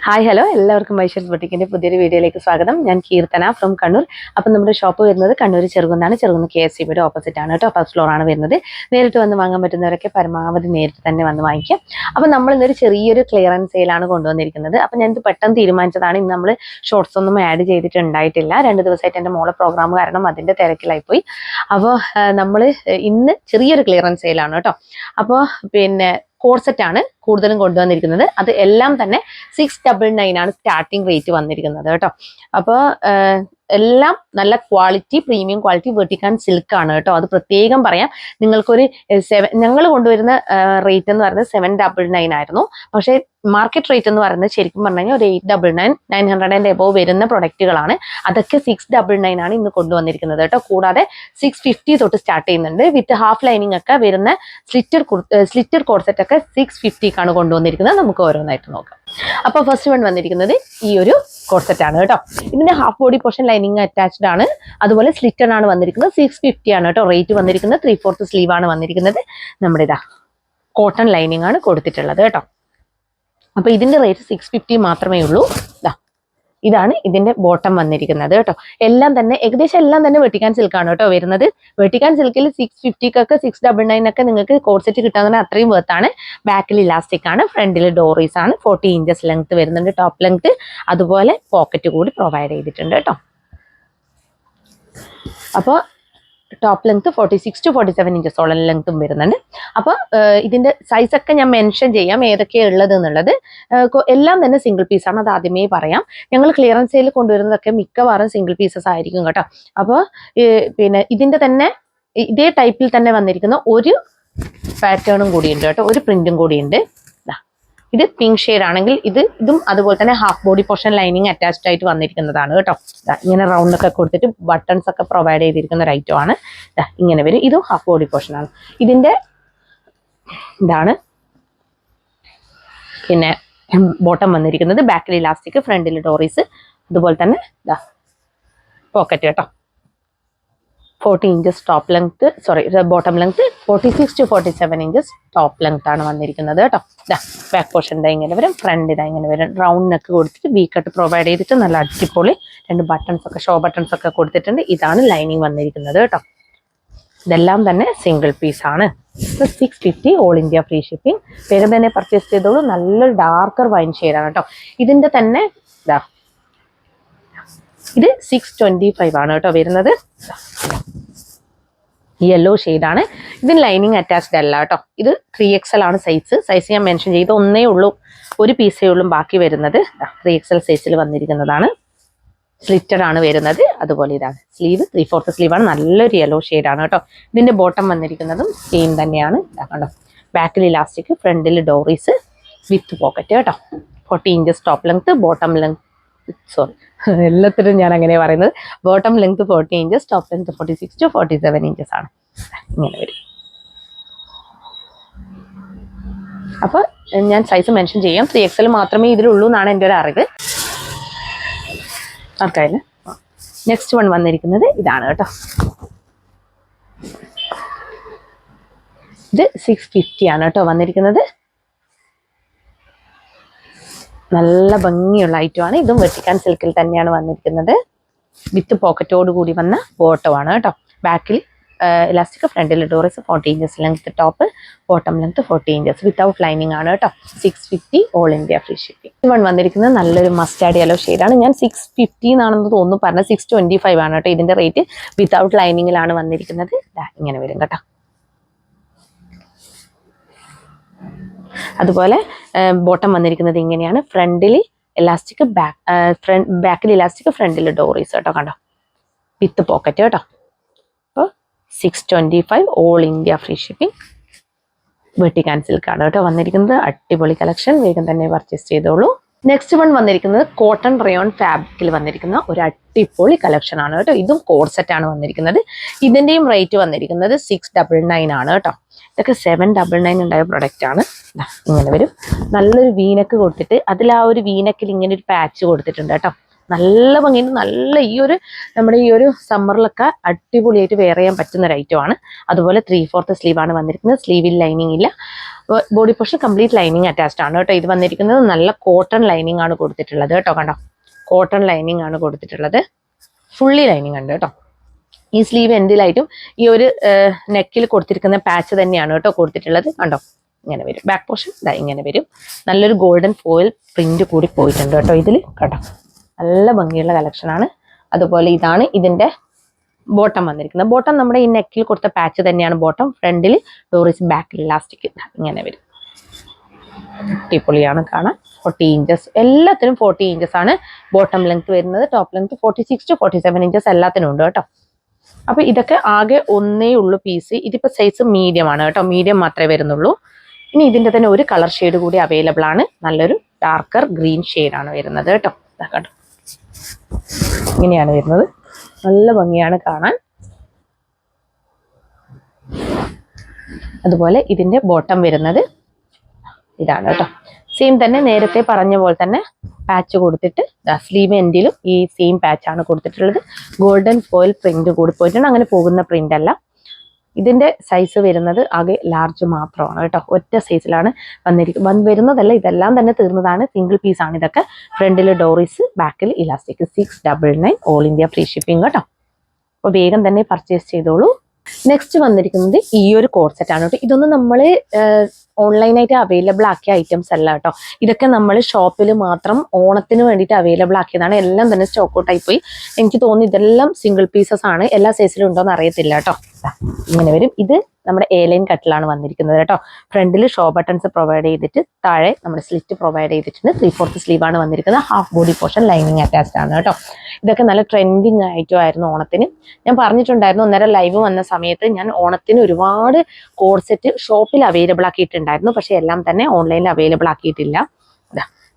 Hi hello എല്ലാവർക്കും മൈഷേഴ്സ് ബൊട്ടിക്കിന്റെ പുതിയൊരു വീഡിയോയിലേക്ക് സ്വാഗതം. ഞാൻ കീർത്തന ഫ്രം കണ്ണൂർ. അപ്പം നമ്മുടെ ഷോപ്പ് വരുന്നത് കണ്ണൂർ ചെറുകുന്നാണ്. ചെറുകുന്ന് KSCBയുടെ ഓപ്പോസിറ്റ് ആണ് കേട്ടോ. ഫസ്റ്റ് ഫ്ലോർ ആണ് വരുന്നത്. നേരിട്ട് വന്ന് വാങ്ങാൻ പറ്റുന്നവരൊക്കെ പരമാവധി നേരിട്ട് തന്നെ വന്ന് വാങ്ങിക്കാം. അപ്പം നമ്മൾ ഇന്നൊരു ചെറിയൊരു ക്ലിയറൻസ് സെയിലാണ് കൊണ്ടുവന്നിരിക്കുന്നത്. അപ്പം ഞാനിത് പെട്ടെന്ന് തീരുമാനിച്ചതാണ്. ഇന്ന് നമ്മൾ ഷോർട്സ് ഒന്നും ആഡ് ചെയ്തിട്ടുണ്ടായിട്ടില്ല. 2 ദിവസമായിട്ട് എൻ്റെ മോളെ പ്രോഗ്രാം കാരണം അതിൻ്റെ തിരക്കിലായിപ്പോയി. അപ്പോൾ നമ്മൾ ഇന്ന് ചെറിയൊരു ക്ലിയറൻസ് സെയിലാണ് കേട്ടോ. അപ്പോൾ പിന്നെ കോർസെറ്റ് ആണ് കൂടുതലും കൊണ്ടുവന്നിരിക്കുന്നത്. അത് എല്ലാം തന്നെ 699 ആണ് സ്റ്റാർട്ടിംഗ് റേറ്റ് വന്നിരിക്കുന്നത് കേട്ടോ. അപ്പോൾ എല്ലാം നല്ല ക്വാളിറ്റി, പ്രീമിയം ക്വാളിറ്റി വെർട്ടിക്കൻ സിൽക്ക് ആണ് കേട്ടോ. അത് പ്രത്യേകം പറയാം. നിങ്ങൾക്കൊരു ഞങ്ങൾ കൊണ്ടുവരുന്ന റേറ്റ് എന്ന് പറയുന്നത് 799 ആയിരുന്നു. പക്ഷേ മാർക്കറ്റ് റേറ്റ് എന്ന് പറയുന്നത് ശരിക്കും പറഞ്ഞു കഴിഞ്ഞാൽ ഒരു 899, 900 എബോവ് വരുന്ന പ്രൊഡക്റ്റുകളാണ്. അതൊക്കെ 699 ആണ് ഇന്ന് കൊണ്ടുവന്നിരിക്കുന്നത് കേട്ടോ. കൂടാതെ 650 തൊട്ട് സ്റ്റാർട്ട് ചെയ്യുന്നുണ്ട്. വിത്ത് ഹാഫ് ലൈനിങ് ഒക്കെ വരുന്ന സ്ലിറ്റർ കോർസെറ്റ് ഒക്കെ 650ക്കാണ് കൊണ്ടുവന്നിരിക്കുന്നത്. നമുക്ക് ഓരോന്നായിട്ട് നോക്കാം. അപ്പോൾ ഫസ്റ്റ് വൺ വന്നിരിക്കുന്നത് ഈ ഒരു കോർസെറ്റ് ആണ് കേട്ടോ. ഇതിന്റെ half body portion lining attached ആണ്. അതുപോലെ സ്ലിറ്റർ ആണ് വന്നിരിക്കുന്നത്. 650 ആണ് കേട്ടോ റേറ്റ് വന്നിരിക്കുന്നത്. 3/4 സ്ലീവ് ആണ് വന്നിരിക്കുന്നത്. നമ്മുടെ ഇതാ കോട്ടൺ ലൈനിങ് ആണ് കൊടുത്തിട്ടുള്ളത് കേട്ടോ. അപ്പൊ ഇതിന്റെ റേറ്റ് 650 മാത്രമേ ഉള്ളൂ. ഇതാണ് ഇതിന്റെ ബോട്ടം വന്നിരിക്കുന്നത് കേട്ടോ. എല്ലാം തന്നെ ഏകദേശം എല്ലാം തന്നെ വെർട്ടിക്കൻ സിൽക്കാണ് കേട്ടോ വരുന്നത്. വെർട്ടിക്കൻ സിൽക്കിൽ 650ക്കൊക്കെ 699 ഒക്കെ നിങ്ങൾക്ക് കോർസെറ്റ് കിട്ടാൻ അത്രയും വേർത്താണ്. ബാക്കിൽ ഇലാസ്റ്റിക് ആണ്, ഫ്രണ്ടിൽ ഡോറീസ് ആണ്. 40 ഇഞ്ചസ് ലെങ്ത് വരുന്നുണ്ട് ടോപ്പ് ലെങ്ത്. അതുപോലെ പോക്കറ്റ് കൂടി പ്രൊവൈഡ് ചെയ്തിട്ടുണ്ട് കേട്ടോ. അപ്പോൾ ടോപ്പ് ലെങ്ത് 46 to 47 ഇഞ്ചസോളം ലെങ്ത്തും വരുന്നുണ്ട്. അപ്പോൾ ഇതിന്റെ സൈസൊക്കെ ഞാൻ മെൻഷൻ ചെയ്യാം ഏതൊക്കെയാണ് ഉള്ളത് എന്നുള്ളത്. എല്ലാം തന്നെ സിംഗിൾ പീസാണ്, അത് ആദ്യമേ പറയാം. ഞങ്ങൾ ക്ലിയറൻസ് സെയിൽ കൊണ്ടുവരുന്നതൊക്കെ മിക്കവാറും സിംഗിൾ പീസസ് ആയിരിക്കും കേട്ടോ. അപ്പോൾ പിന്നെ ഇതിന്റെ തന്നെ ഇതേ ടൈപ്പിൽ തന്നെ വന്നിരിക്കുന്ന ഒരു പാറ്റേണും കൂടിയുണ്ട് കേട്ടോ, ഒരു പ്രിന്റും കൂടിയുണ്ട്. ഇത് പിങ്ക് ഷെയ്ഡ് ആണെങ്കിൽ ഇതും അതുപോലെ തന്നെ half body portion lining attached ആയിട്ട് വന്നിരിക്കുന്നതാണ് കേട്ടോ. ഇങ്ങനെ റൗണ്ട് ഒക്കെ കൊടുത്തിട്ട് ബട്ടൺസ് ഒക്കെ പ്രൊവൈഡ് ചെയ്തിരിക്കുന്ന ഒരു ഐറ്റം ആണ്. ഇങ്ങനെ വരും. ഇതും ഹാഫ് ബോഡി പോർഷൻ ആണ്. ഇതിന്റെ ഇതാണ് പിന്നെ ബോട്ടം വന്നിരിക്കുന്നത്. ബാക്കിൽ ഇലാസ്റ്റിക്, ഫ്രണ്ടിൽ ഡോറീസ്, അതുപോലെ തന്നെ പോക്കറ്റ് കേട്ടോ. 40 inches top length, bottom length 46 to 47 inches top length ആണ് വന്നിരിക്കുന്നത് കേട്ടോ. ബാക്ക് പോർഷൻ ഇങ്ങനെ വരും, ഫ്രണ്ട് ഇങ്ങനെ വരും. റൗണ്ട് നെക്ക് കൊടുത്തിട്ട് വി കട്ട് പ്രൊവൈഡ് ചെയ്തിട്ട് നല്ല അടിപൊളി 2 ബട്ടൺസ് ഒക്കെ, ഷോ ബട്ടൺസ് ഒക്കെ കൊടുത്തിട്ടുണ്ട്. ഇതാണ് ലൈനിങ് വന്നിരിക്കുന്നത് കേട്ടോ. ഇതെല്ലാം തന്നെ സിംഗിൾ പീസ് ആണ്. 650 ഓൾ ഇന്ത്യ ഫ്രീ ഷിപ്പിംഗ്. വേഗം തന്നെ പർച്ചേസ് ചെയ്തോളൂ. നല്ലൊരു ഡാർക്കർ വൈൻ ഷെയ്ഡാണ് കേട്ടോ. ഇതിന്റെ തന്നെ ഇത് 625 ആണ് കേട്ടോ വരുന്നത്. യെല്ലോ ഷെയ്ഡാണ്. ഇതിന് ലൈനിങ് അറ്റാച്ച്ഡ് അല്ല കേട്ടോ. ഇത് 3XL ആണ് സൈസ് ഞാൻ മെൻഷൻ ചെയ്ത് ഒന്നേ ഉള്ളൂ, ഒരു പീസേ ഉള്ളൂ ബാക്കി വരുന്നത്. 3XL സൈസിൽ വന്നിരിക്കുന്നതാണ്. സ്ലിറ്റർ ആണ് വരുന്നത്. അതുപോലെ ഇതാണ് സ്ലീവ്, 3/4 സ്ലീവ് ആണ്. നല്ലൊരു യെല്ലോ ഷെയ്ഡാണ് കേട്ടോ. ഇതിന്റെ ബോട്ടം വന്നിരിക്കുന്നതും സെയിം തന്നെയാണ് കണ്ടോ. ബാക്കിൽ ഇലാസ്റ്റിക്, ഫ്രണ്ടിൽ ഡോറീസ് വിത്ത് പോക്കറ്റ് കേട്ടോ. 40 inches top length, bottom length എല്ലാത്തിനും ഞാൻ അങ്ങനെ പറയുന്നത്. Bottom length 40 inches, top length 46 to 47 inches ആണ്. ഇങ്ങനെ വരും. അപ്പൊ ഞാൻ സൈസ് മെൻഷൻ ചെയ്യാം. 3XL മാത്രമേ ഇതിലുള്ളൂ എന്നാണ് എൻ്റെ ഒരു അറിവ്. ആർക്കായാലും നെക്സ്റ്റ് വൺ വന്നിരിക്കുന്നത് ഇതാണ് കേട്ടോ. ഇത് 650 ആണ് കേട്ടോ വന്നിരിക്കുന്നത്. നല്ല ഭംഗിയുള്ള ഐറ്റമാണ്. ഇതും വെർട്ടിക്കൻ സിൽക്കിൽ തന്നെയാണ് വന്നിരിക്കുന്നത്. വിത്ത് പോക്കറ്റോട് കൂടി വന്ന ബോട്ടമാണ് കേട്ടോ. ബാക്കിൽ ഇലാസ്റ്റിക്, ഫ്രണ്ടിൽ ഡോറീസ്, 40 inches length top, bottom length 40 inches without lining ആണ് കേട്ടോ. 650 all India free shipping. Even വന്നിരിക്കുന്നത് നല്ലൊരു മസ്റ്റാർഡ് യെല്ലോ ഷെയ്ഡാണ്. ഞാൻ 650 എന്നാണെന്ന് തോന്നുന്നു പറഞ്ഞത്. 625 ആണ് കേട്ടോ ഇതിന്റെ റേറ്റ്. വിത്തൗട്ട് ലൈനിങ്ങിലാണ് വന്നിരിക്കുന്നത്. ഇങ്ങനെ വരും കേട്ടോ. അതുപോലെ ബോട്ടം വന്നിരിക്കുന്നത് ഇങ്ങനെയാണ്. ഫ്രണ്ടിൽ ഇലാസ്റ്റിക്, ബാക്കിൽ ഇലാസ്റ്റിക്, ഫ്രണ്ടിൽ ഡോറീസ് കേട്ടോ. കണ്ടോ, വിത്ത് പോക്കറ്റ് കേട്ടോ. അപ്പോൾ 625 ഓൾ ഇന്ത്യ ഫ്രീ ഷിപ്പിംഗ്. വെർട്ടിക്കൻ സിൽക്കാണ് കേട്ടോ വന്നിരിക്കുന്നത്. അടിപൊളി കളക്ഷൻ. വേഗം തന്നെ പർച്ചേസ് ചെയ്തോളൂ. നെക്സ്റ്റ് വൺ വന്നിരിക്കുന്നത് കോട്ടൺ റയോൺ ഫാബ്രിക്കിൽ വന്നിരിക്കുന്ന ഒരു അടിപൊളി കളക്ഷൻ ആണ് കേട്ടോ. ഇതും കോർസെറ്റ് ആണ് വന്നിരിക്കുന്നത്. ഇതിന്റെയും റേറ്റ് വന്നിരിക്കുന്നത് 699 ആണ് കേട്ടോ. ഇതൊക്കെ 799 ഉണ്ടായ പ്രൊഡക്റ്റ് ആണ്. ഇങ്ങനെ വരും. നല്ലൊരു വീനക്ക് കൊടുത്തിട്ട് അതിൽ ആ ഒരു വീനക്കിൽ ഇങ്ങനെ ഒരു പാച്ച് കൊടുത്തിട്ടുണ്ട് കേട്ടോ. നല്ല ഭംഗിയുണ്ട്. നല്ല നമ്മുടെ ഈ ഒരു സമ്മറിലൊക്കെ അടിപൊളിയായിട്ട് വെയർ ചെയ്യാൻ പറ്റുന്ന ഒരു ഐറ്റമാണ്. അതുപോലെ 3/4 സ്ലീവ് ആണ് വന്നിരിക്കുന്നത്. സ്ലീവിൽ ലൈനിങ് ഇല്ല. Body portion complete lining attached ആണ് കേട്ടോ. ഇത് വന്നിരിക്കുന്നത് നല്ല കോട്ടൺ ലൈനിങ് ആണ് കൊടുത്തിട്ടുള്ളത് കേട്ടോ. കണ്ടോ, കോട്ടൺ ലൈനിങ് ആണ് കൊടുത്തിട്ടുള്ളത്. ഫുള്ളി ലൈനിങ് ഉണ്ട് കേട്ടോ. ഈ സ്ലീവ് എൻഡിലായിട്ടും ഈ ഒരു നെക്കിൽ കൊടുത്തിരിക്കുന്ന പാച്ച് തന്നെയാണ് കേട്ടോ കൊടുത്തിട്ടുള്ളത്. കണ്ടോ, ഇങ്ങനെ വരും. ബാക്ക് പോർഷൻ ഇങ്ങനെ വരും. നല്ലൊരു ഗോൾഡൻ ഫോയിൽ പ്രിന്റ് കൂടി പോയിട്ടുണ്ട് കേട്ടോ ഇതിൽ. കേട്ടോ, നല്ല ഭംഗിയുള്ള കളക്ഷനാണ്. അതുപോലെ ഇതാണ് ഇതിന്റെ ബോട്ടം വന്നിരിക്കുന്നത്. ബോട്ടം നമ്മുടെ ഈ നെക്കിൽ കൊടുത്ത പാച്ച് തന്നെയാണ് ബോട്ടം. ഫ്രണ്ടിൽ ഡോറിസ്, ബാക്കിൽ ഇലാസ്റ്റിക് ഇങ്ങനെ വരും. അടിപൊളിയാണ് കാണാൻ. 40 ഇഞ്ചസ് എല്ലാത്തിനും 40 ഇഞ്ചസ് ആണ് ബോട്ടം ലെങ്ത് വരുന്നത്. ടോപ്പ് ലെങ്ത് 46 to 47 ഇഞ്ചസ് എല്ലാത്തിനും ഉണ്ട് കേട്ടോ. അപ്പൊ ഇതൊക്കെ ആകെ ഒന്നേ ഉള്ളൂ പീസ്. ഇതിപ്പോ സൈസ് മീഡിയം ആണ് കേട്ടോ. മീഡിയം മാത്രമേ വരുന്നുള്ളൂ. ഇനി ഇതിന്റെ തന്നെ ഒരു കളർ ഷെയ്ഡ് കൂടി അവൈലബിൾ ആണ്. നല്ലൊരു ഡാർക്കർ ഗ്രീൻ ഷെയ്ഡാണ് വരുന്നത് കേട്ടോ. കേട്ടോ, ഇങ്ങനെയാണ് വരുന്നത്. നല്ല ഭംഗിയാണ് കാണാൻ. അതുപോലെ ഇതിന്റെ ബോട്ടം വരുന്നത് ഇതാണ് കേട്ടോ. സെയിം തന്നെ നേരത്തെ പറഞ്ഞ പോലെ തന്നെ പാച്ച് കൊടുത്തിട്ട് സ്ലീവ് എൻഡിലും ഈ സെയിം പാച്ചാണ് കൊടുത്തിട്ടുള്ളത്. ഗോൾഡൻ ഫോയിൽ പ്രിന്റ് കൂടി പോയിട്ടുണ്ട്. അങ്ങനെ പോകുന്ന പ്രിന്റ് അല്ല. ഇതിന്റെ സൈസ് വരുന്നത് ആകെ ലാർജ് മാത്രമാണ് കേട്ടോ. ഒറ്റ സൈസിലാണ് വരുന്നതല്ല. ഇതെല്ലാം തന്നെ തീർന്നതാണ്. സിംഗിൾ പീസ് ആണ് ഇതൊക്കെ. ഫ്രണ്ടിൽ ഡോറിസ്, ബാക്കിൽ elastic. 699 all India free shipping കേട്ടോ. അപ്പോൾ വേഗം തന്നെ പർച്ചേസ് ചെയ്തോളൂ. നെക്സ്റ്റ് വന്നിരിക്കുന്നത് ഈ ഒരു കോഡ് സെറ്റ് ആണ് കേട്ടോ. ഇതൊന്നും നമ്മൾ ഓൺലൈനായിട്ട് അവൈലബിൾ ആക്കിയ ഐറ്റംസ് അല്ല കേട്ടോ. ഇതൊക്കെ നമ്മൾ ഷോപ്പിൽ മാത്രം ഓണത്തിന് വേണ്ടിയിട്ട് അവൈലബിൾ ആക്കിയതാണ്. എല്ലാം തന്നെ സ്റ്റോക്ക് ഔട്ട് ആയി പോയി. എനിക്ക് തോന്നുന്നു ഇതെല്ലാം സിംഗിൾ പീസസ് ആണ്. എല്ലാ സൈസിലും ഉണ്ടോയെന്ന് അറിയത്തില്ല കേട്ടോ. ഇങ്ങനെ വരും. ഇത് നമ്മുടെ എ-ലൈൻ കട്ടിലാണ് വന്നിരിക്കുന്നത് കേട്ടോ. ഫ്രണ്ടിൽ ഷോ ബട്ടൺസ് പ്രൊവൈഡ് ചെയ്തിട്ട് താഴെ നമ്മുടെ സ്ലിറ്റ് പ്രൊവൈഡ് ചെയ്തിട്ടുണ്ട്. 3/4 സ്ലീവ് ആണ് വന്നിരിക്കുന്നത്. Half body portion lining attached ആണ് കേട്ടോ. ഇതൊക്കെ നല്ല ട്രെൻഡിങ് ആയിരുന്നു ഓണത്തിന്. ഞാൻ പറഞ്ഞിട്ടുണ്ടായിരുന്നു അന്നേരം ലൈവ് വന്ന സമയത്ത് ഞാൻ ഓണത്തിന് ഒരുപാട് കോഡ് സെറ്റ് ഷോപ്പിൽ അവൈലബിൾ ആക്കിയിട്ടുണ്ടായിരുന്നു. പക്ഷെ എല്ലാം തന്നെ ഓൺലൈനിൽ അവൈലബിൾ ആക്കിയിട്ടില്ല.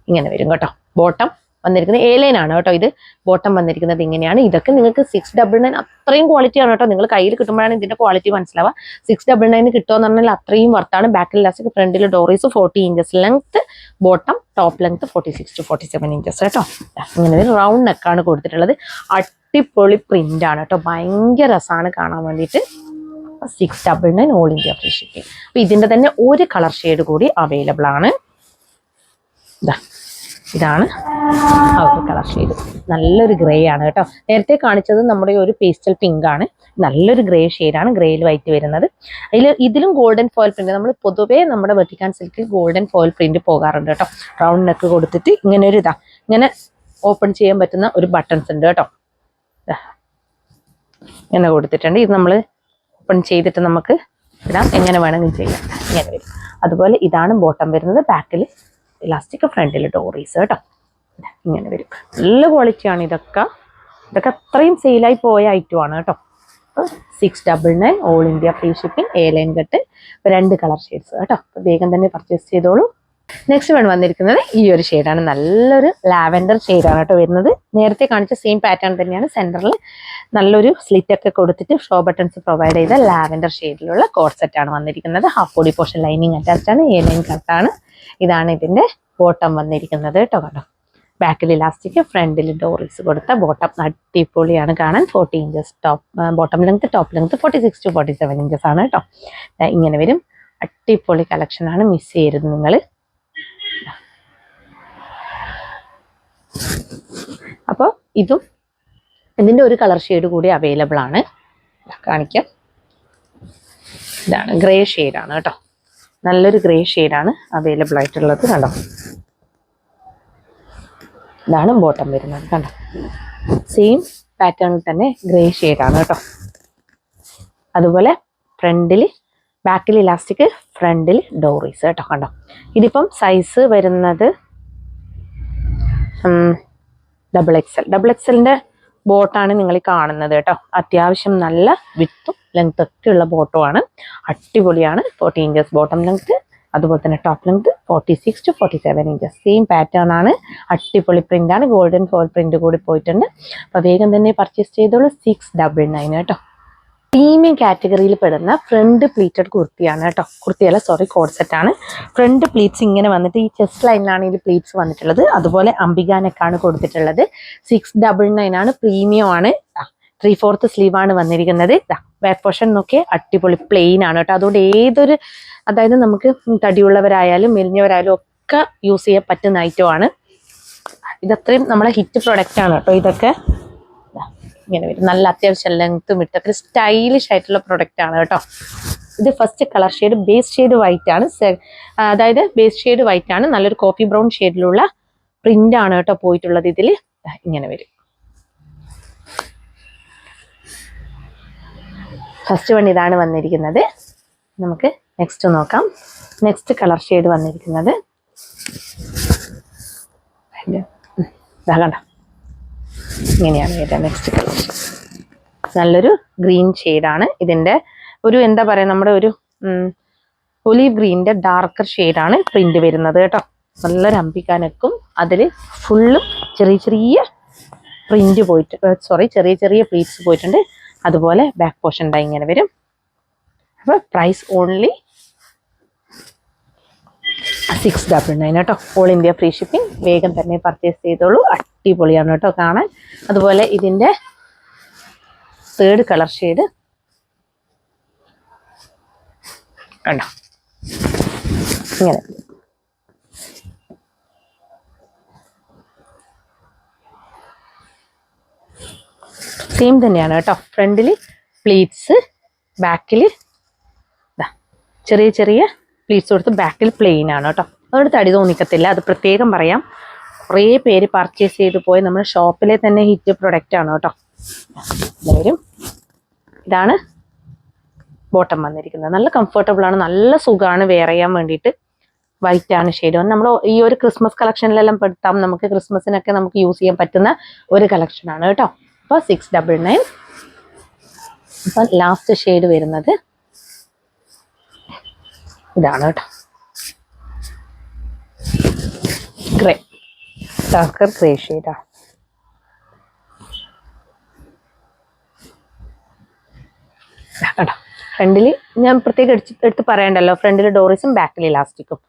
ഇങ്ങനെ വരും കേട്ടോ. ബോട്ടം വന്നിരിക്കുന്നത് എ-ലൈൻ ആണ് കേട്ടോ. ഇത് ബോട്ടം വന്നിരിക്കുന്നത് ഇങ്ങനെയാണ്. ഇതൊക്കെ നിങ്ങൾക്ക് 699 അത്രയും ക്വാളിറ്റിയാണ് കേട്ടോ. നിങ്ങൾ കയ്യിൽ കിട്ടുമ്പോഴാണ് ഇതിന്റെ ക്വാളിറ്റി മനസ്സിലാവുക. 699 കിട്ടുമെന്ന് പറഞ്ഞാൽ അത്രയും വർത്താണ്. ബാക്കിൽ ഇലാസ്റ്റിക്, ഫ്രണ്ടിൽ ഡോറീസ്, 40 inches length bottom, top length 46 to 47 inches കേട്ടോ. ഇങ്ങനെ ഒരു റൗണ്ട് നെക്കാണ് കൊടുത്തിട്ടുള്ളത്. അടിപൊളി പ്രിന്റ് ആണ് കേട്ടോ. ഭയങ്കര രസമാണ് കാണാൻ വേണ്ടിയിട്ട്. 699 ഓൾ ഇന്ത്യ ഫ്രീ ഷിപ്പിംഗ്. അപ്പൊ ഇതിന്റെ തന്നെ ഒരു കളർ ഷെയ്ഡ് കൂടി അവൈലബിൾ ആണ്. ഇതാണ് ആ ഒരു കളർ ഷെയ്ഡ്. നല്ലൊരു ഗ്രേ ആണ് കേട്ടോ. നേരത്തെ കാണിച്ചത് നമ്മുടെ ഒരു പേസ്റ്റൽ പിങ്ക് ആണ്. നല്ലൊരു ഗ്രേ ഷെയ്ഡാണ്. ഗ്രേയിൽ വൈറ്റ് വരുന്നത്. ഇതിലും ഗോൾഡൻ ഫോയിൽ പ്രിന്റ്. നമ്മൾ പൊതുവേ നമ്മുടെ വെർട്ടിക്കാൻ സിൽക്കിൽ ഗോൾഡൻ ഫോയിൽ പ്രിന്റ് പോകാറുണ്ട് കേട്ടോ. റൗണ്ട് നെക്ക് കൊടുത്തിട്ട് ഇങ്ങനെ ഒരു ഇങ്ങനെ ഓപ്പൺ ചെയ്യാൻ പറ്റുന്ന ഒരു ബട്ടൺസ് ഉണ്ട് കേട്ടോ. ഇങ്ങനെ കൊടുത്തിട്ടുണ്ട്. ഇത് നമ്മൾ ഓപ്പൺ ചെയ്തിട്ട് നമുക്ക് ഇടാം. എങ്ങനെ വേണമെങ്കിലും ചെയ്യാം. ഇങ്ങനെ വരും. അതുപോലെ ഇതാണ് ബോട്ടം വരുന്നത്. ബാക്കിൽ ഇലാസ്റ്റിക്, ഫ്രണ്ടിൽ ഡോറീസ് കേട്ടോ. ഇങ്ങനെ വരും. നല്ല ക്വാളിറ്റിയാണ് ഇതൊക്കെ. അത്രയും സെയിലായി പോയ ഐറ്റമാണ് കേട്ടോ. 699 all India free shipping, A-line cut, 2 colour shades കേട്ടോ. അപ്പോൾ വേഗം തന്നെ പർച്ചേസ് ചെയ്തോളൂ. നെക്സ്റ്റ് വൺ വന്നിരിക്കുന്നത് ഈ ഒരു ഷെയ്ഡാണ്. നല്ലൊരു ലാവൻഡർ ഷെയ്ഡാണ് കേട്ടോ വരുന്നത്. നേരത്തെ കാണിച്ച സെയിം പാറ്റേൺ തന്നെയാണ്. സെന്ററിൽ നല്ലൊരു സ്ലിറ്റ് ഒക്കെ കൊടുത്തിട്ട് ഷോ ബട്ടൺസ് പ്രൊവൈഡ് ചെയ്ത ലാവൻഡർ ഷെയ്ഡിലുള്ള കോഡ് സെറ്റ് ആണ് വന്നിരിക്കുന്നത്. Half body portion lining attached ആണ്. എ-ലൈൻ കട്ടാണ്. ഇതാണ് ഇതിന്റെ ബോട്ടം വന്നിരിക്കുന്നത് കേട്ടോ. കണ്ടോ, ബാക്കിൽ ഇലാസ്റ്റിക്, ഫ്രണ്ടിൽ ഡോറീസ് കൊടുത്ത ബോട്ടം. അടിപൊളിയാണ് കാണാൻ. 40 inches bottom length, top length 46 to 47 inches ആണ് കേട്ടോ. ഇങ്ങനെ വരും. അടിപൊളി കളക്ഷനാണ്. മിസ് ചെയ്യരുത് നിങ്ങൾ. അപ്പോൾ ഇതിന്റെ ഒരു കളർ ഷെയ്ഡ് കൂടി അവൈലബിൾ ആണ്. കാണിക്കാം. ഇതാണ് ഗ്രേ ഷെയ്ഡാണ് കേട്ടോ. നല്ലൊരു ഗ്രേ ഷെയ്ഡാണ് അവൈലബിൾ ആയിട്ടുള്ളത്. കണ്ടോ, ഇതാണ് ബോട്ടം വരുന്നത്. കണ്ടോ, സെയിം പാറ്റേണിൽ തന്നെ ഗ്രേ ഷെയ്ഡാണ് കേട്ടോ. അതുപോലെ ഫ്രണ്ടിൽ, ബാക്കിൽ ഇലാസ്റ്റിക്, ഫ്രണ്ടിൽ ഡോറീസ് കേട്ടോ. കണ്ടോ, ഇതിപ്പം സൈസ് വരുന്നത് XXL ബോട്ടാണ് നിങ്ങൾ കാണുന്നത് കേട്ടോ. അത്യാവശ്യം നല്ല വിത്തും ലെങ്ത് ഒക്കെ ഉള്ള ബോട്ടമാണ്. അടിപൊളിയാണ്. 40 ഇഞ്ചസ് ബോട്ടം ലെങ്ത്. അതുപോലെ തന്നെ top length 46 to 47 inches. Same pattern ആണ്. അടിപൊളി പ്രിന്റ് ആണ്. ഗോൾഡൻ ഫോയിൽ പ്രിന്റ് കൂടി പോയിട്ടുണ്ട്. അപ്പോൾ വേഗം തന്നെ പർച്ചേസ് ചെയ്തോളൂ. 699 കേട്ടോ. പ്രീമിയം കാറ്റഗറിയിൽ പെടുന്ന ഫ്രണ്ട് പ്ലീറ്റഡ് കുർത്തിയാണ് കേട്ടോ. കുർത്തിയല്ല, സോറി, കോഡ് സെറ്റ് ആണ്. ഫ്രണ്ട് പ്ലീറ്റ്സ് ഇങ്ങനെ വന്നിട്ട് ഈ ചെസ്റ്റ് ലൈനിലാണ് ഈ പ്ലീറ്റ്സ് വന്നിട്ടുള്ളത്. അതുപോലെ അംബികാനൊക്കെയാണ് കൊടുത്തിട്ടുള്ളത്. 699 ആണ്. പ്രീമിയം ആണ്. 3/4 സ്ലീവ് ആണ് വന്നിരിക്കുന്നത്. ബാക്ക് പോർഷൻ നോക്കി അടിപൊളി പ്ലെയിൻ ആണ് കേട്ടോ. അതുകൊണ്ട് ഏതൊരു, അതായത് നമുക്ക് തടിയുള്ളവരായാലും മെലിഞ്ഞവരായാലും ഒക്കെ യൂസ് ചെയ്യാൻ പറ്റുന്ന ഐറ്റമാണ്. ഇതത്രയും നമ്മളെ ഹിറ്റ് പ്രൊഡക്റ്റ് ആണ് കേട്ടോ. ഇതൊക്കെ ഇങ്ങനെ വരും. നല്ല അത്യാവശ്യം ലെങ്ത്തും ഇട്ടൊക്കെ സ്റ്റൈലിഷ് ആയിട്ടുള്ള പ്രൊഡക്റ്റ് ആണ് കേട്ടോ. ഇത് first colour shade base shade white ആണ്. അതായത് ബേസ് ഷെയ്ഡ് വൈറ്റ് ആണ്. നല്ലൊരു കോഫി ബ്രൗൺ ഷെയ്ഡിലുള്ള പ്രിന്റ് ആണ് കേട്ടോ പോയിട്ടുള്ളത്. ഇതിൽ ഇങ്ങനെ വരും. ഫസ്റ്റ് വൺ ഇതാണ് വന്നിരിക്കുന്നത്. നമുക്ക് നെക്സ്റ്റ് നോക്കാം. നെക്സ്റ്റ് കളർ ഷെയ്ഡ് വന്നിരിക്കുന്നത് കണ്ടോ, ഇങ്ങനെയാണ് വരുന്നത്. നെക്സ്റ്റ് കളർ നല്ലൊരു ഗ്രീൻ ഷെയ്ഡാണ്. ഇതിൻ്റെ ഒരു എന്താ പറയുക, നമ്മുടെ ഒരു ഒലീവ് ഗ്രീനിൻ്റെ ഡാർക്കർ ഷെയ്ഡാണ് പ്രിന്റ് വരുന്നത് കേട്ടോ. നല്ലൊരു അമ്പിക്കാനൊക്കും അതിൽ ഫുള്ളും ചെറിയ ചെറിയ പ്രിന്റ് പോയിട്ട്, സോറി, ചെറിയ ചെറിയ പ്ലീറ്റ്സ് പോയിട്ടുണ്ട്. അതുപോലെ ബാക്ക് പോർഷൻ ഇങ്ങനെ വരും. അപ്പോൾ പ്രൈസ് ഓൺലി 699 കേട്ടോ. All India free shipping. വേഗം തന്നെ പർച്ചേസ് ചെയ്തോളൂ. അടിപൊളിയാണ് കേട്ടോ കാണാൻ. അതുപോലെ ഇതിൻ്റെ തേർഡ് കളർ ഷെയ്ഡ് കണ്ടോ, ഇങ്ങനെ സെയിം തന്നെയാണ് കേട്ടോ. ഫ്രണ്ടിൽ പ്ലീറ്റ്സ്, ബാക്കിൽ ചെറിയ ചെറിയ പ്ലീറ്റ്സ് കൊടുത്ത് ബാക്കിൽ പ്ലെയിൻ ആണ് കേട്ടോ. അതുകൊണ്ട് തടി തോന്നിക്കത്തില്ല. അത് പ്രത്യേകം പറയാം. കുറേ പേര് പർച്ചേസ് ചെയ്ത് പോയി നമ്മുടെ ഷോപ്പിലെ തന്നെ ഹിറ്റ് പ്രൊഡക്റ്റ് ആണ് കേട്ടോ. വരും. ഇതാണ് ബോട്ടം വന്നിരിക്കുന്നത്. നല്ല കംഫർട്ടബിൾ ആണ്, നല്ല സുഖമാണ് വെയർ ചെയ്യാൻ വേണ്ടിയിട്ട്. വൈറ്റ് ആണ് ഷെയ്ഡ്. നമ്മൾ ഈ ഒരു ക്രിസ്മസ് കളക്ഷനിലെല്ലാം പെടുത്താം. നമുക്ക് ക്രിസ്മസിനൊക്കെ നമുക്ക് യൂസ് ചെയ്യാൻ പറ്റുന്ന ഒരു കളക്ഷനാണ് കേട്ടോ. അപ്പോൾ 699. അപ്പം ലാസ്റ്റ് ഷെയ്ഡ് വരുന്നത് ഇതാണ് കേട്ടോ. ഗ്രേ, ഡാർക്കർ ഗ്രേ ഷെയ്ഡാണ്. കേട്ടോ. ഫ്രണ്ടിൽ ഞാൻ പ്രത്യേകം എടുത്ത് പറയണ്ടല്ലോ, ഫ്രണ്ടിൽ ഡോറിസും ബാക്കിൽ ഇലാസ്റ്റിക്കും.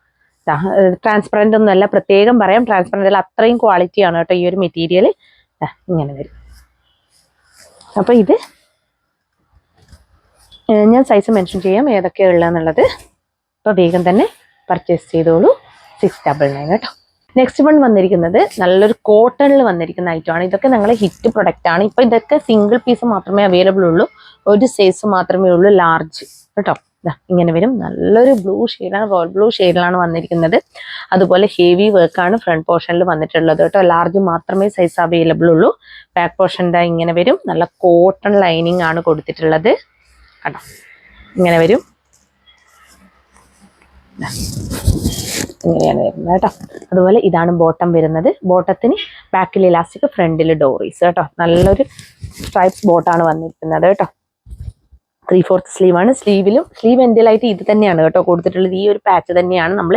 ട്രാൻസ്പെറൻ്റ് ഒന്നുമല്ല, പ്രത്യേകം പറയാം. ട്രാൻസ്പെറൻ്റ് അല്ല, അത്രയും ക്വാളിറ്റിയാണ് കേട്ടോ ഈ ഒരു മെറ്റീരിയൽ. ഇങ്ങനെ വരും. അപ്പോൾ ഇത് ഞാൻ സൈസ് മെൻഷൻ ചെയ്യാം ഏതൊക്കെയാണ് ഉള്ളതെന്നുള്ളത്. അപ്പോൾ വേഗം തന്നെ പർച്ചേസ് ചെയ്തോളൂ. 699 കേട്ടോ. നെക്സ്റ്റ് വൺ വന്നിരിക്കുന്നത് നല്ലൊരു കോട്ടണിൽ വന്നിരിക്കുന്ന ഐറ്റമാണ്. ഇതൊക്കെ ഞങ്ങളെ ഹിറ്റ് പ്രൊഡക്റ്റ് ആണ്. ഇപ്പോൾ ഇതൊക്കെ സിംഗിൾ പീസ് മാത്രമേ അവൈലബിൾ ഉള്ളൂ. ഒരു സൈസ് മാത്രമേ ഉള്ളൂ, ലാർജ് കേട്ടോ. ഇങ്ങനെ വരും. നല്ലൊരു ബ്ലൂ ഷെയ്ഡാണ്, റോയൽ ബ്ലൂ ഷെയ്ഡിലാണ് വന്നിരിക്കുന്നത്. അതുപോലെ ഹെവി വർക്കാണ് ഫ്രണ്ട് പോർഷനിൽ വന്നിട്ടുള്ളത് കേട്ടോ. ലാർജ് മാത്രമേ സൈസ് അവൈലബിൾ ഉള്ളൂ. ബാക്ക് പോർഷൻ ഇങ്ങനെ വരും. നല്ല കോട്ടൺ ലൈനിങ് ആണ് കൊടുത്തിട്ടുള്ളത് കേട്ടോ. ഇങ്ങനെ വരും. ഇങ്ങനെയാണ് വരുന്നത് കേട്ടോ. അതുപോലെ ഇതാണ് ബോട്ടം വരുന്നത്. ബോട്ടത്തിന് ബാക്കിൽ ഇലാസ്റ്റിക്, ഫ്രണ്ടിൽ ഡോറീസ് കേട്ടോ. നല്ലൊരു സ്ട്രൈപ്സ് ബോട്ടാണ് വന്നിരിക്കുന്നത് കേട്ടോ. 3/4 സ്ലീവാണ്. സ്ലീവ് എൻഡിലായിട്ട് ഇത് തന്നെയാണ് കേട്ടോ കൊടുത്തിട്ടുള്ളത്. ഈ ഒരു പാച്ച് തന്നെയാണ് നമ്മൾ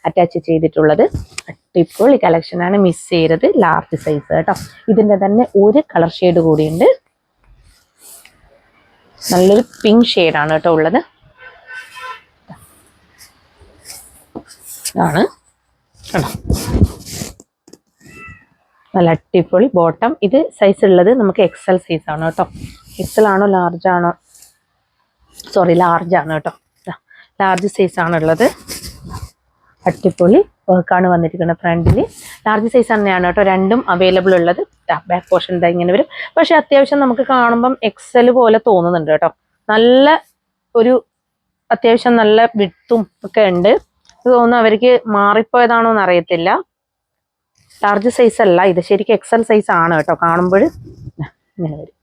അറ്റാച്ച് ചെയ്തിട്ടുള്ളത്. അടിപൊളി കളക്ഷനാണ്, മിസ് ചെയ്യരുത്. ലാർജ് സൈസ് കേട്ടോ. ഇതിൻ്റെ തന്നെ ഒരു കളർ ഷെയ്ഡ് കൂടിയുണ്ട്. നല്ലൊരു പിങ്ക് ഷെയ്ഡാണ് കേട്ടോ ഉള്ളത്. ആണ് കേട്ടോ. നല്ല അടിപൊളി ബോട്ടം. ഇത് സൈസ് ഉള്ളത് നമുക്ക് XL സൈസ് ആണ് കേട്ടോ. XL ആണോ ലാർജ് ആണോ, സോറി, ലാർജ് ആണ് കേട്ടോ. ലാർജ് സൈസ് ആണുള്ളത്. അടിപൊളി വർക്കാണ് വന്നിരിക്കുന്നത്. ഫ്രണ്ടിൽ ലാർജ് സൈസ് തന്നെയാണ് കേട്ടോ രണ്ടും അവൈലബിൾ ഉള്ളത്. ബാക്ക് പോർഷൻ ഇങ്ങനെ വരും. പക്ഷെ അത്യാവശ്യം നമുക്ക് കാണുമ്പം XL പോലെ തോന്നുന്നുണ്ട് കേട്ടോ. നല്ല ഒരു അത്യാവശ്യം നല്ല വിഡ്ത്തും ഒക്കെ ഉണ്ട്. തോന്നുന്നു അവർക്ക് മാറിപ്പോയതാണോ എന്ന് അറിയത്തില്ല. ലാർജ് സൈസ് അല്ല ഇത്, ശരിക്കും XL സൈസ് ആണ് കേട്ടോ. കാണുമ്പോൾ ഇങ്ങനെ വരും.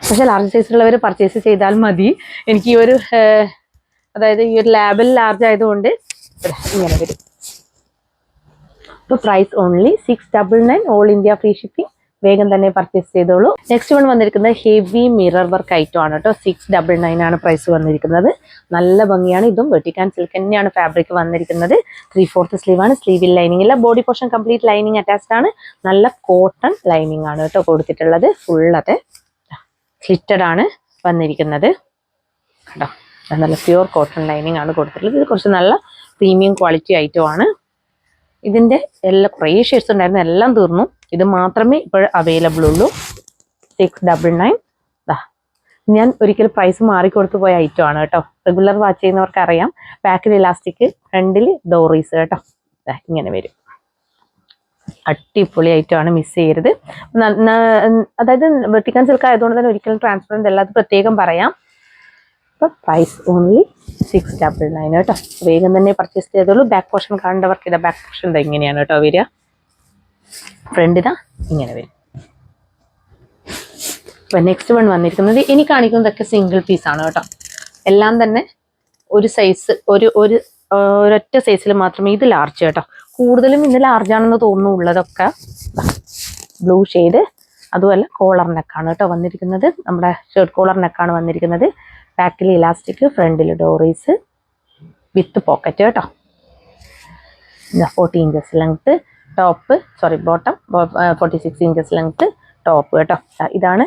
പക്ഷെ ലാർജ് സൈസുള്ളവർ പർച്ചേസ് ചെയ്താൽ മതി. എനിക്ക് ഈ ഒരു അതായത് ഈ ഒരു ലാബിൽ ലാർജ് ആയതുകൊണ്ട് ഇങ്ങനെ വരും. ഇപ്പോൾ price only 699, all India free shipping. വേഗം തന്നെ പർച്ചേസ് ചെയ്തോളൂ. നെക്സ്റ്റ് വൺ വന്നിരിക്കുന്നത് ഹെവി മിറർ വർക്ക് ഐറ്റം ആണ് കേട്ടോ. 699 ആണ് പ്രൈസ് വന്നിരിക്കുന്നത്. നല്ല ഭംഗിയാണ്. ഇതും വെട്ടിക്കാൻ സിൽക്ക് തന്നെയാണ് ഫാബ്രിക് വന്നിരിക്കുന്നത്. 3/4 സ്ലീവാണ്. സ്ലീവിൽ ലൈനിങ് ഇല്ല. Body portion complete lining attached ആണ്. നല്ല കോട്ടൺ ലൈനിങ് ആണ് കേട്ടോ കൊടുത്തിട്ടുള്ളത്. ഫുൾ അത് സ്ലിറ്റഡ് ആണ്. വന്നിരിക്കുന്നത്. കേട്ടോ, നല്ല പ്യുവർ കോട്ടൺ ലൈനിങ് ആണ് കൊടുത്തിട്ടുള്ളത്. ഇത് കുറച്ച് നല്ല പ്രീമിയം ക്വാളിറ്റി ഐറ്റമാണ്. ഇതിൻ്റെ എല്ലാ കുറേ ഷെയ്ഡ്സ് ഉണ്ടായിരുന്നു, എല്ലാം തീർന്നു. ഇത് മാത്രമേ ഇപ്പോൾ അവൈലബിൾ ഉള്ളൂ. 699. ഞാൻ ഒരിക്കൽ പ്രൈസ് മാറിക്കൊടുത്തു പോയ ഐറ്റം ആണ് കേട്ടോ. റെഗുലർ വാച്ച് ചെയ്യുന്നവർക്ക് അറിയാം. ബാക്കിൽ ഇലാസ്റ്റിക്, ഫ്രണ്ടിൽ ഡോറീസ് കേട്ടോ. ഇങ്ങനെ വരും. അടിപൊളി ഐറ്റമാണ്, മിസ് ചെയ്യരുത്. അതായത് വെർട്ടിക്കൽ സിൽക്ക് ആയതുകൊണ്ട് തന്നെ ഒരിക്കലും ട്രാൻസ്പെറൻറ്റ് അല്ലാതെ പ്രത്യേകം പറയാം. അപ്പോൾ പ്രൈസ് ഓൺലി 699 കേട്ടോ. വേഗം തന്നെ പർച്ചേസ് ചെയ്തോളൂ. ബാക്ക് പോർഷൻ കാണേണ്ടവർക്ക് ഇതാ ബാക്ക് പോർഷൻ ഇതാ ഇങ്ങനെയാണ് കേട്ടോ വരിക. ഫ്രണ്ട് ഇതാ ഇങ്ങനെ വരും. അപ്പോൾ നെക്സ്റ്റ് വൺ വന്നിരിക്കുന്നത് ഇനി കാണിക്കുന്നതൊക്കെ സിംഗിൾ പീസാണ് കേട്ടോ. എല്ലാം തന്നെ ഒരു സൈസ്, ഒരൊറ്റ സൈസിൽ മാത്രമേ. ഇത് ലാർജ് കേട്ടോ. കൂടുതലും ഇന്ന് ലാർജാണെന്ന് തോന്നുന്നു ഉള്ളതൊക്കെ. ബ്ലൂ ഷെയ്ഡ്, അതുപോലെ കോളർ നെക്കാണ് കേട്ടോ വന്നിരിക്കുന്നത്. നമ്മുടെ ഷർട്ട് കോളർ നെക്കാണ് വന്നിരിക്കുന്നത്. ബാക്കിൽ ഇലാസ്റ്റിക്, ഫ്രണ്ടിൽ ഡോറീസ് വിത്ത് പോക്കറ്റ് കേട്ടോ. 40 inches length top, bottom 46 inches length top കേട്ടോ. ഇതാണ്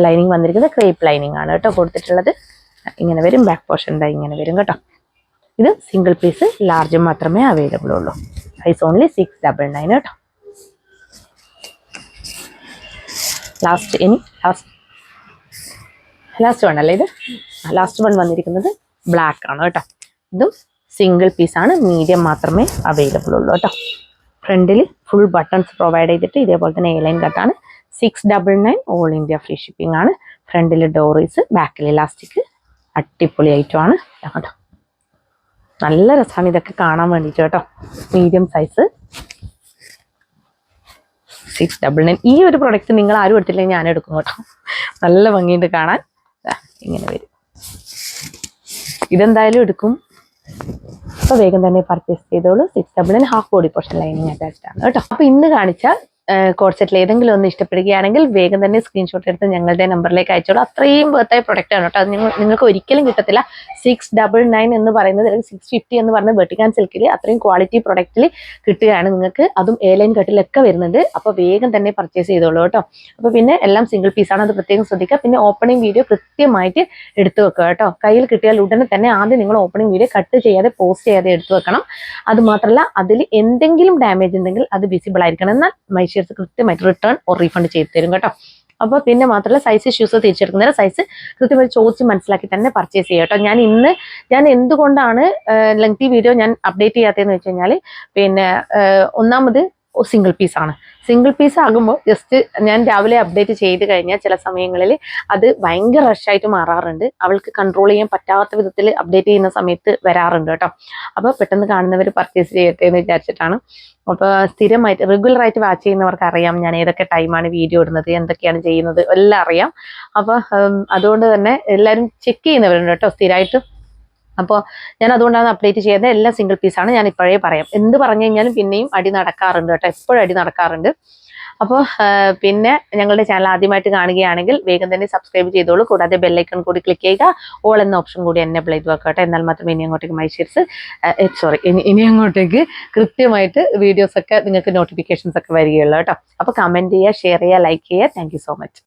ലൈനിങ് വന്നിരിക്കുന്നത്. ക്രേപ്പ് ലൈനിങ് ആണ് കേട്ടോ കൊടുത്തിട്ടുള്ളത്. ഇങ്ങനെ വരും. ബാക്ക് പോർഷൻ ഇതാ ഇങ്ങനെ വരും കേട്ടോ. ഇത് സിംഗിൾ പീസ് ലാർജ് മാത്രമേ അവൈലബിൾ ഉള്ളൂ. പ്രൈസ് ഓൺലി 699 കേട്ടോ. ലാസ്റ്റ് വൺ അല്ലേ ഇത്? ലാസ്റ്റ് വൺ വന്നിരിക്കുന്നത് ബ്ലാക്ക് ആണ് കേട്ടോ. ഇതും സിംഗിൾ പീസാണ്, മീഡിയം മാത്രമേ അവൈലബിൾ ഉള്ളൂ കേട്ടോ. ഫ്രണ്ടിൽ ഫുൾ ബട്ടൺസ് പ്രൊവൈഡ് ചെയ്തിട്ട് ഇതേപോലെ തന്നെ എ ലൈൻ കട്ടാണ്. 699 ഓൾ ഇന്ത്യ ഫ്രീ ഷിപ്പിംഗ് ആണ്. ഫ്രണ്ടിൽ ഡോറീസ്, ബാക്കിൽ ഇലാസ്റ്റിക്. അടിപൊളി ഐറ്റം ആണ് കേട്ടോ. നല്ല രസമാണ് ഇതൊക്കെ കാണാൻ വേണ്ടിയിട്ട് കേട്ടോ. Medium size 699. ഈ ഒരു പ്രൊഡക്റ്റ് നിങ്ങൾ ആരും എടുത്തില്ലെങ്കിൽ ഞാൻ എടുക്കും കേട്ടോ. നല്ല ഭംഗിയുണ്ട് കാണാൻ. ഇങ്ങനെ വരും. ഇതെന്തായാലും എടുക്കും. അപ്പോൾ വേഗം തന്നെ പർച്ചേസ് ചെയ്തോളൂ. 699 half body portion lining attached ആണ് കേട്ടോ. അപ്പോൾ ഇന്ന് കാണിച്ച കോഡ്സെറ്റിൽ ഏതെങ്കിലും ഒന്ന് ഇഷ്ടപ്പെടുകയാണെങ്കിൽ വേഗം തന്നെ സ്ക്രീൻഷോട്ട് എടുത്ത് ഞങ്ങളുടെ നമ്പറിലേക്ക് അയച്ചോളൂ. അത്രയും ബർത്തായ പ്രൊഡക്റ്റ് ആണ് കേട്ടോ. അത് നിങ്ങൾക്ക് ഒരിക്കലും കിട്ടത്തില്ല. 699 എന്ന് പറയുന്നത്, അല്ലെങ്കിൽ 650 എന്ന് പറയുന്നത് വെർട്ടിക്കൽ സിൽക്കിൽ അത്രയും ക്വാളിറ്റി പ്രൊഡക്റ്റിൽ കിട്ടുകയാണ് നിങ്ങൾക്ക്. അതും എ ലൈൻ കട്ടിലൊക്കെ വരുന്നുണ്ട്. അപ്പോൾ വേഗം തന്നെ പർച്ചേസ് ചെയ്തോളൂ കേട്ടോ. അപ്പോൾ പിന്നെ എല്ലാം സിംഗിൾ പീസാണ്, അത് പ്രത്യേകം ശ്രദ്ധിക്കുക. പിന്നെ ഓപ്പണിംഗ് വീഡിയോ കൃത്യമായിട്ട് എടുത്തു വെക്കുക കേട്ടോ. കയ്യിൽ കിട്ടിയാൽ ഉടനെ തന്നെ ആദ്യം നിങ്ങൾ ഓപ്പണിംഗ് വീഡിയോ കട്ട് ചെയ്യാതെ പോസ്റ്റ് ചെയ്യാതെ എടുത്തു വെക്കണം. അത് മാത്രമല്ല, അതിൽ എന്തെങ്കിലും ഡാമേജ് ഉണ്ടെങ്കിൽ അത് വിസിബിൾ ആയിരിക്കണം. എന്നാൽ മൈഷേഴ്സ് കൃത്യമായിട്ട് റിട്ടേൺ ഓർ റീഫണ്ട് ചെയ്ത് തരും കേട്ടോ. അപ്പോൾ പിന്നെ മാത്രമല്ല, സൈസ് ഇഷ്യൂസ് തിരിച്ചെടുക്കുന്നതിന് സൈസ് കൃത്യമായി ചോദിച്ച് മനസ്സിലാക്കി തന്നെ പർച്ചേസ് ചെയ്യുക കേട്ടോ. ഞാൻ എന്തുകൊണ്ടാണ് ലെങ്തി വീഡിയോ ഞാൻ അപ്ഡേറ്റ് ചെയ്യാത്തതെന്ന് വെച്ച് കഴിഞ്ഞാൽ, പിന്നെ ഒന്നാമത് സിംഗിൾ പീസാണ്. സിംഗിൾ പീസ് ആകുമ്പോൾ ജസ്റ്റ് ഞാൻ രാവിലെ അപ്ഡേറ്റ് ചെയ്ത് കഴിഞ്ഞാൽ ചില സമയങ്ങളിൽ അത് ഭയങ്കര റഷായിട്ട് മാറാറുണ്ട്. അവൾക്ക് കൺട്രോൾ ചെയ്യാൻ പറ്റാത്ത വിധത്തിൽ അപ്ഡേറ്റ് ചെയ്യുന്ന സമയത്ത് വരാറുണ്ട് കേട്ടോ. അപ്പോൾ പെട്ടെന്ന് കാണുന്നവർ പർച്ചേസ് ചെയ്യട്ടെ എന്ന് വിചാരിച്ചിട്ടാണ്. അപ്പോൾ സ്ഥിരമായിട്ട് റെഗുലറായിട്ട് വാച്ച് ചെയ്യുന്നവർക്ക് അറിയാം ഞാൻ ഏതൊക്കെ ടൈമാണ് വീഡിയോ ഇടുന്നത്, എന്തൊക്കെയാണ് ചെയ്യുന്നത് എല്ലാം അറിയാം. അപ്പോൾ അതുകൊണ്ട് തന്നെ എല്ലാവരും ചെക്ക് ചെയ്യുന്നവരുണ്ട് കേട്ടോ സ്ഥിരമായിട്ട്. അപ്പോൾ ഞാൻ അതുകൊണ്ടാണ് അപ്ഡേറ്റ് ചെയ്യുന്നത്. എല്ലാം സിംഗിൾ പീസാണ്. ഞാൻ ഇപ്പോഴേ പറയാം. എന്ത് പറഞ്ഞു കഴിഞ്ഞാലും പിന്നെയും അടി നടക്കാറുണ്ട് കേട്ടോ. എപ്പോഴും അടി നടക്കാറുണ്ട്. അപ്പോൾ പിന്നെ ഞങ്ങളുടെ ചാനൽ ആദ്യമായിട്ട് കാണുകയാണെങ്കിൽ വേഗം തന്നെ സബ്സ്ക്രൈബ് ചെയ്തോളൂ. കൂടാതെ ബെല്ലൈക്കൺ കൂടി ക്ലിക്ക് ചെയ്യുക. ഓൾ എന്ന ഓപ്ഷൻ കൂടി എനേബിൾ ചെയ്ത് വെക്കട്ടെ. എന്നാൽ മാത്രമേ ഇനി അങ്ങോട്ടേക്ക് കൃത്യമായിട്ട് വീഡിയോസൊക്കെ നിങ്ങൾക്ക് നോട്ടിഫിക്കേഷൻസ് ഒക്കെ വരികയുള്ളൂ കേട്ടോ. അപ്പോൾ കമൻറ്റ് ചെയ്യുക, ഷെയർ ചെയ്യുക, ലൈക്ക് ചെയ്യുക. Thank you so much.